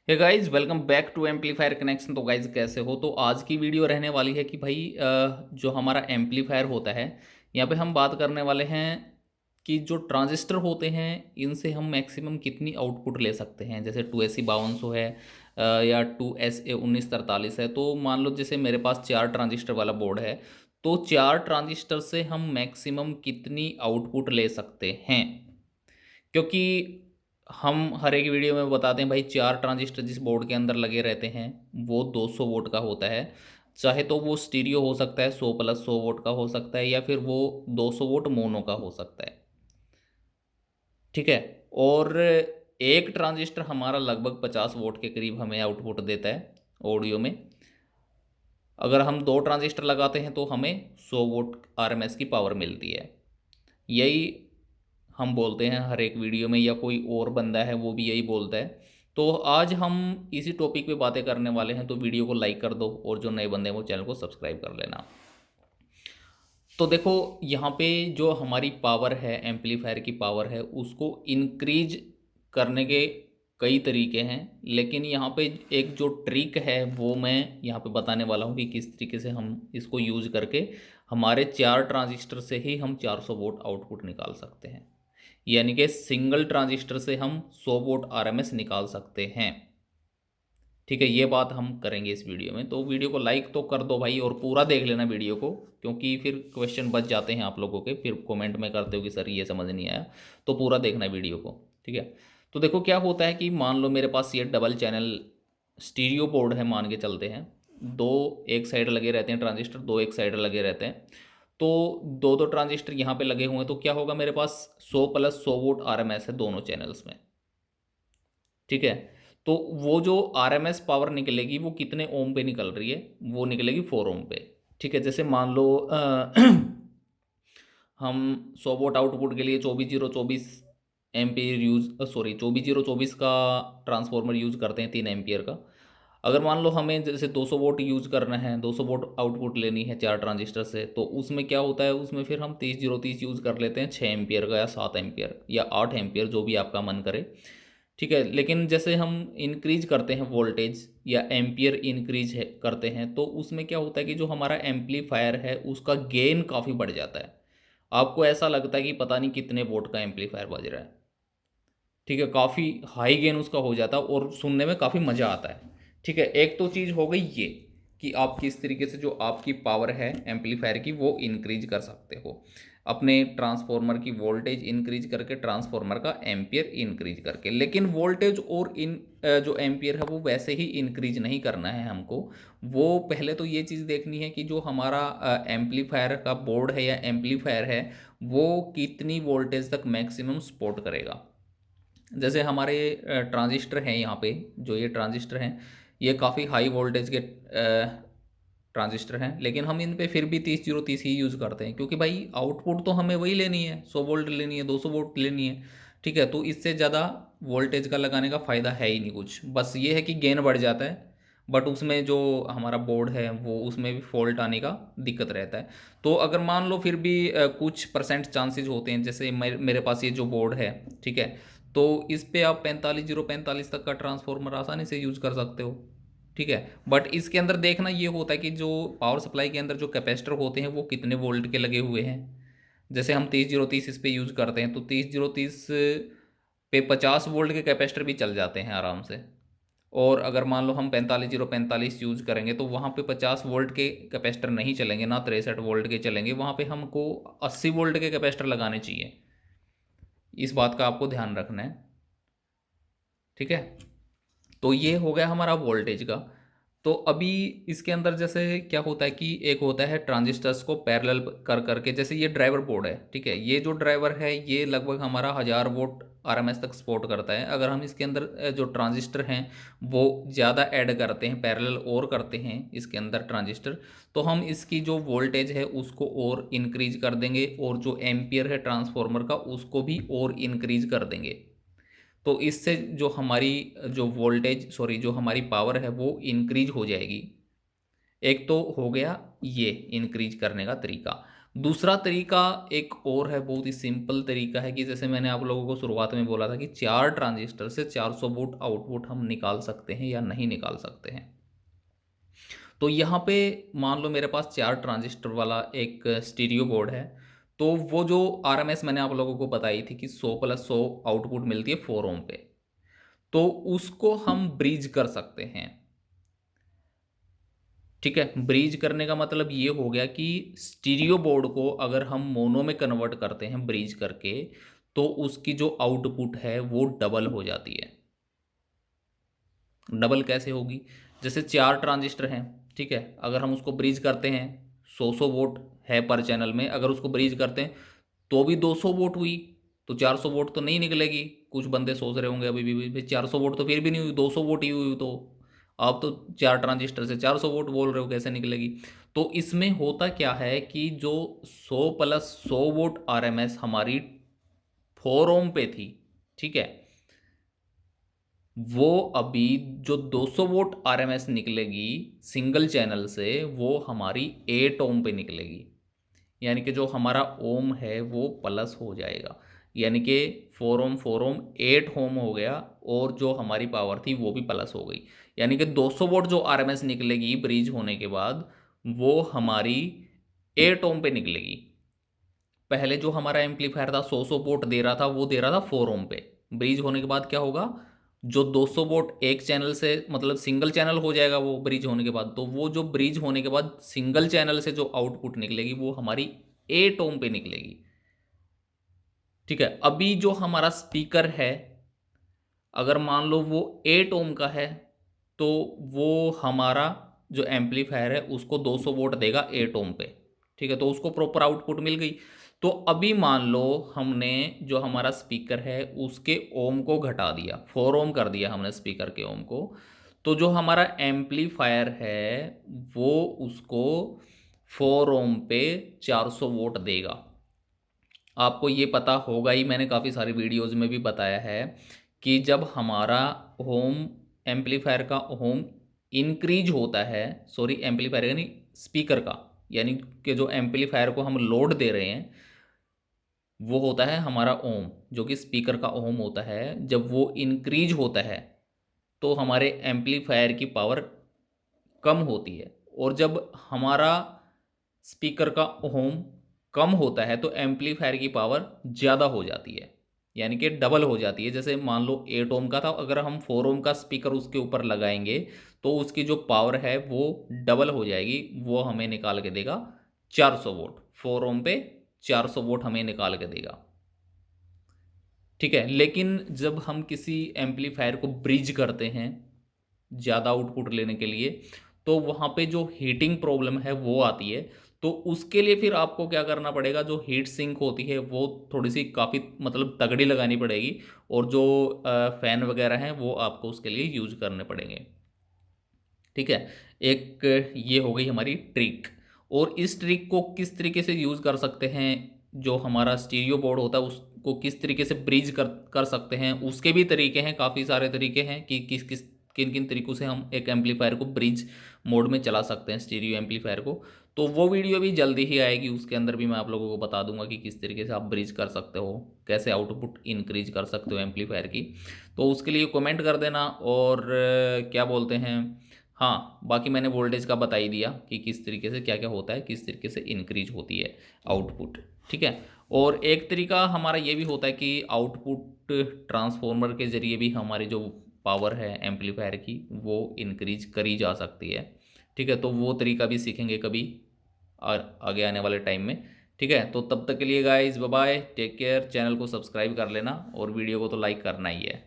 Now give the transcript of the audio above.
Hey guys welcome back to amplifier connection. तो guys कैसे हो। तो आज की वीडियो रहने वाली है कि भाई जो हमारा एम्पलीफायर होता है, यहाँ पे हम बात करने वाले हैं कि जो ट्रांजिस्टर होते हैं इनसे हम मैक्सिमम कितनी आउटपुट ले सकते हैं। जैसे 2AC 5200 है या 2SA 1943 है। तो मान लो जैसे मेरे पास 4 ट्रांजिस्टर वाला बोर्ड है, तो 4 ट्रांजिस्टर से हम मैक्सिमम कितनी आउटपुट ले सकते हैं। क्योंकि हम हर एक वीडियो में बताते हैं भाई 4 ट्रांजिस्टर जिस बोर्ड के अंदर लगे रहते हैं वो 200 वोल्ट का होता है। चाहे तो वो स्टीरियो हो सकता है, 100 + 100 वोल्ट का हो सकता है, या फिर वो 200 वोल्ट मोनो का हो सकता है। ठीक है। और एक ट्रांजिस्टर हमारा लगभग 50 वोल्ट के करीब हमें आउटपुट देता है ऑडियो में। अगर हम 2 ट्रांजिस्टर लगाते हैं तो हमें 100 वोल्ट RMS की पावर मिलती है। यही हम बोलते हैं हर एक वीडियो में, या कोई और बंदा है वो भी यही बोलता है। तो आज हम इसी टॉपिक पे बातें करने वाले हैं। तो वीडियो को लाइक कर दो और जो नए बंदे हैं वो चैनल को सब्सक्राइब कर लेना। तो देखो, यहाँ पे जो हमारी पावर है, एम्पलीफायर की पावर है, उसको इंक्रीज करने के कई तरीके हैं। लेकिन यहाँ पे एक जो ट्रिक है वो मैं यहाँ पे बताने वाला हूँ कि किस तरीके से हम इसको यूज करके हमारे 4 ट्रांजिस्टर से ही हम 400 वोल्ट आउटपुट निकाल सकते हैं। यानी कि सिंगल ट्रांजिस्टर से हम 100 वोल्ट RMS निकाल सकते हैं। ठीक है, ये बात हम करेंगे इस वीडियो में। तो वीडियो को लाइक तो कर दो भाई, और पूरा देख लेना वीडियो को, क्योंकि फिर क्वेश्चन बच जाते हैं आप लोगों के, फिर कमेंट में करते हो कि सर ये समझ नहीं आया। तो पूरा देखना वीडियो को। ठीक है। तो देखो क्या होता है कि मान लो मेरे पास ये डबल चैनल स्टीरियो बोर्ड है, मान के चलते हैं। दो एक साइड लगे रहते हैं ट्रांजिस्टर, दो एक साइड लगे रहते हैं। तो दो दो ट्रांजिस्टर यहाँ पे लगे हुए हैं, तो क्या होगा, मेरे पास 100 + 100 वोल्ट RMS है दोनों चैनल्स में। ठीक है। तो वो जो RMS पावर निकलेगी वो कितने ओम पे निकल रही है, वो निकलेगी 4 ओम पे। ठीक है। जैसे मान लो हम 100 वोल्ट आउटपुट के लिए 24 0 24 एम्पियर यूज, सॉरी 24 0 24 का ट्रांसफॉर्मर यूज करते हैं, 3 एम्पियर का। अगर मान लो हमें जैसे 200 वोल्ट यूज करना है, 200 वोल्ट आउटपुट लेनी है 4 ट्रांजिस्टर से, तो उसमें क्या होता है, उसमें फिर हम 30 0 30 यूज कर लेते हैं, 6 एम्पियर का या 7 एम्पियर या 8 एम्पियर, जो भी आपका मन करे। ठीक है। लेकिन जैसे हम इंक्रीज करते हैं वोल्टेज या एम्पियर इंक्रीज है करते हैं, तो उसमें क्या होता है कि जो हमारा एम्पलीफायर है उसका गेन काफ़ी बढ़ जाता है। आपको ऐसा लगता है कि पता नहीं कितने वोट का एम्पलीफायर बज रहा है। ठीक है, काफ़ी हाई गेन उसका हो जाता है और सुनने में काफ़ी मज़ा आता है। ठीक है। एक तो चीज़ हो गई ये कि आप किस तरीके से जो आपकी पावर है एम्पलीफायर की वो इंक्रीज कर सकते हो, अपने ट्रांसफॉर्मर की वोल्टेज इंक्रीज करके, ट्रांसफॉर्मर का एम्पियर इंक्रीज करके। लेकिन वोल्टेज और जो एम्पियर है वो वैसे ही इंक्रीज नहीं करना है हमको। वो पहले तो ये चीज़ देखनी है कि जो हमारा एम्पलीफायर का बोर्ड है या एम्पलीफायर है वो कितनी वोल्टेज तक मैक्सिमम सपोर्ट करेगा। जैसे हमारे ट्रांजिस्टर हैं यहाँ पे, जो ये ट्रांजिस्टर हैं ये काफ़ी हाई वोल्टेज के ट्रांजिस्टर हैं, लेकिन हम इन पे फिर भी 30 0 30 ही यूज़ करते हैं, क्योंकि भाई आउटपुट तो हमें वही लेनी है, 100 वोल्ट लेनी है, 200 वोल्ट लेनी है। ठीक है। तो इससे ज़्यादा वोल्टेज का लगाने का फ़ायदा है ही नहीं कुछ, बस ये है कि गेन बढ़ जाता है। बट उसमें जो हमारा बोर्ड है वो उसमें भी फॉल्ट आने का दिक्कत रहता है। तो अगर मान लो फिर भी कुछ परसेंट चांसेस होते हैं, जैसे मेरे पास ये जो बोर्ड है, ठीक है, तो इस पे आप 45 0 45 तक का ट्रांसफॉर्मर आसानी से यूज कर सकते हो। ठीक है। बट इसके अंदर देखना ये होता है कि जो पावर सप्लाई के अंदर जो कैपेसिटर होते हैं वो कितने वोल्ट के लगे हुए हैं। जैसे हम 30 0 30 इस पे यूज़ करते हैं, तो 30 0 30 पे 50 वोल्ट के कैपेसिटर भी चल जाते हैं आराम से। और अगर मान लो हम 45 0 45 यूज़ करेंगे तो वहाँ पे 50 वोल्ट के कैपेसिटर नहीं चलेंगे, ना 63 वोल्ट के चलेंगे, वहाँ पे हमको 80 वोल्ट के कैपेसिटर लगाने चाहिए। इस बात का आपको ध्यान रखना है। ठीक है। तो ये हो गया हमारा वोल्टेज का। तो अभी इसके अंदर जैसे क्या होता है कि एक होता है ट्रांजिस्टर्स को पैरेलल कर करके, जैसे ये ड्राइवर बोर्ड है। ठीक है। ये जो ड्राइवर है ये लगभग हमारा 1000 वोल्ट RMS तक सपोर्ट करता है। अगर हम इसके अंदर जो ट्रांजिस्टर हैं वो ज़्यादा ऐड करते हैं, पैरेलल और करते हैं इसके अंदर ट्रांजिस्टर, तो हम इसकी जो वोल्टेज है उसको और इंक्रीज कर देंगे, और जो एम्पियर है ट्रांसफॉर्मर का उसको भी और इंक्रीज कर देंगे। तो इससे जो हमारी जो वोल्टेज, सॉरी, जो हमारी पावर है वो इंक्रीज हो जाएगी। एक तो हो गया ये इंक्रीज करने का तरीका। दूसरा तरीका एक और है, बहुत ही सिंपल तरीका है कि जैसे मैंने आप लोगों को शुरुआत में बोला था कि 4 ट्रांजिस्टर से 400 वोल्ट आउटपुट हम निकाल सकते हैं या नहीं निकाल सकते हैं। तो यहाँ पे मान लो मेरे पास 4 ट्रांजिस्टर वाला एक स्टीरियो बोर्ड है, तो वो जो आरएमएस मैंने आप लोगों को बताई थी कि 100 + 100 आउटपुट मिलती है 4 ओम पे, तो उसको हम ब्रीज कर सकते हैं। ठीक है, ब्रीज करने का मतलब ये हो गया कि स्टीरियो बोर्ड को अगर हम मोनो में कन्वर्ट करते हैं ब्रीज करके, तो उसकी जो आउटपुट है वो डबल हो जाती है। डबल कैसे होगी? जैसे 4 ट्रांजिस्टर हैं, ठीक है, अगर हम उसको ब्रीज करते हैं, 100 वोट है पर चैनल में, अगर उसको ब्रीज करते हैं तो भी 200 वोट हुई, तो 400 वोट तो नहीं निकलेगी। कुछ बंदे सोच रहे होंगे अभी भी 400 वोट तो फिर भी नहीं हुई, 200 वोट ही हुई। तो आप तो 4 ट्रांजिस्टर से 400 वोट बोल रहे हो, कैसे निकलेगी? तो इसमें होता क्या है कि जो 100 + 100 वोट आरएमएस हमारी 4 ओम पे थी, ठीक है, वो अभी जो 200 वोट आरएमएस निकलेगी सिंगल चैनल से, वो हमारी 8 ओम पे निकलेगी। यानी कि जो हमारा ओम है वो प्लस हो जाएगा, यानी कि 4 ओम 4 ओम 8 ओम हो गया, और जो हमारी पावर थी वो भी प्लस हो गई। यानी कि 200 वोट जो आरएमएस निकलेगी ब्रीज होने के बाद, वो हमारी 8 ओम पे निकलेगी। पहले जो हमारा एम्पलीफायर था 100 वोट दे रहा था, वो दे रहा था 4 ओम पे। ब्रीज होने के बाद क्या होगा, जो 200 वोट एक चैनल से, मतलब सिंगल चैनल हो जाएगा वो ब्रिज होने के बाद, तो वो जो ब्रिज होने के बाद सिंगल चैनल से जो आउटपुट निकलेगी वो हमारी 8 ओम पे निकलेगी। ठीक है, अभी जो हमारा स्पीकर है, अगर मान लो वो 8 ओम का है, तो वो हमारा जो एम्पलीफायर है उसको 200 वोट देगा 8 ओम पे। ठीक है, तो उसको प्रॉपर आउटपुट मिल गई। तो अभी मान लो हमने जो हमारा स्पीकर है उसके ओम को घटा दिया, 4 ओम कर दिया हमने स्पीकर के ओम को, तो जो हमारा एम्पलीफायर है वो उसको 4 ओम पे 400 वोट देगा। आपको ये पता होगा ही, मैंने काफ़ी सारी वीडियोज़ में भी बताया है कि जब हमारा होम एम्पलीफायर का होम इंक्रीज होता है, सॉरी एम्पलीफायर यानी स्पीकर का, यानी कि जो एम्पलीफायर को हम लोड दे रहे हैं वो होता है हमारा ओम, जो कि स्पीकर का ओम होता है, जब वो इंक्रीज होता है तो हमारे एम्पलीफायर की पावर कम होती है, और जब हमारा स्पीकर का ओम कम होता है तो एम्पलीफायर की पावर ज़्यादा हो जाती है, यानी कि डबल हो जाती है। जैसे मान लो 8 ओम का था, अगर हम 4 ओम का स्पीकर उसके ऊपर लगाएंगे तो उसकी जो पावर है वो डबल हो जाएगी, वो हमें निकाल के देगा 400 वोट। 4 ओम पे 400 वोट हमें निकाल के देगा। ठीक है, लेकिन जब हम किसी एम्पलीफायर को ब्रिज करते हैं ज़्यादा आउटपुट लेने के लिए, तो वहाँ पे जो हीटिंग प्रॉब्लम है वो आती है। तो उसके लिए फिर आपको क्या करना पड़ेगा, जो हीट सिंक होती है वो थोड़ी सी काफ़ी मतलब तगड़ी लगानी पड़ेगी, और जो फ़ैन वगैरह हैं वो आपको उसके लिए यूज करने पड़ेंगे। ठीक है, एक ये हो गई हमारी ट्रिक। और इस ट्रिक को किस तरीके से यूज़ कर सकते हैं, जो हमारा स्टीरियो बोर्ड होता है उसको किस तरीके से ब्रिज कर कर सकते हैं, उसके भी तरीके हैं, काफ़ी सारे तरीके हैं कि किस किस किन किन तरीक़ों से हम एक एम्पलीफायर को ब्रिज मोड में चला सकते हैं, स्टीरियो एम्पलीफायर को। तो वो वीडियो भी जल्दी ही आएगी, उसके अंदर भी मैं आप लोगों को बता दूंगा कि किस तरीके से आप ब्रिज कर सकते हो, कैसे आउटपुट इंक्रीज कर सकते हो एम्पलीफायर की। तो उसके लिए कमेंट कर देना। और क्या बोलते हैं, हाँ, बाकी मैंने वोल्टेज का बता ही दिया कि किस तरीके से क्या क्या होता है, किस तरीके से इंक्रीज होती है आउटपुट। ठीक है, और एक तरीका हमारा ये भी होता है कि आउटपुट ट्रांसफॉर्मर के ज़रिए भी हमारी जो पावर है एम्पलीफायर की वो इंक्रीज करी जा सकती है। ठीक है, तो वो तरीका भी सीखेंगे कभी आगे आने वाले टाइम में। ठीक है, तो तब तक के लिए guys bye bye, take care. Channel को सब्सक्राइब कर लेना और वीडियो को तो लाइक करना ही है।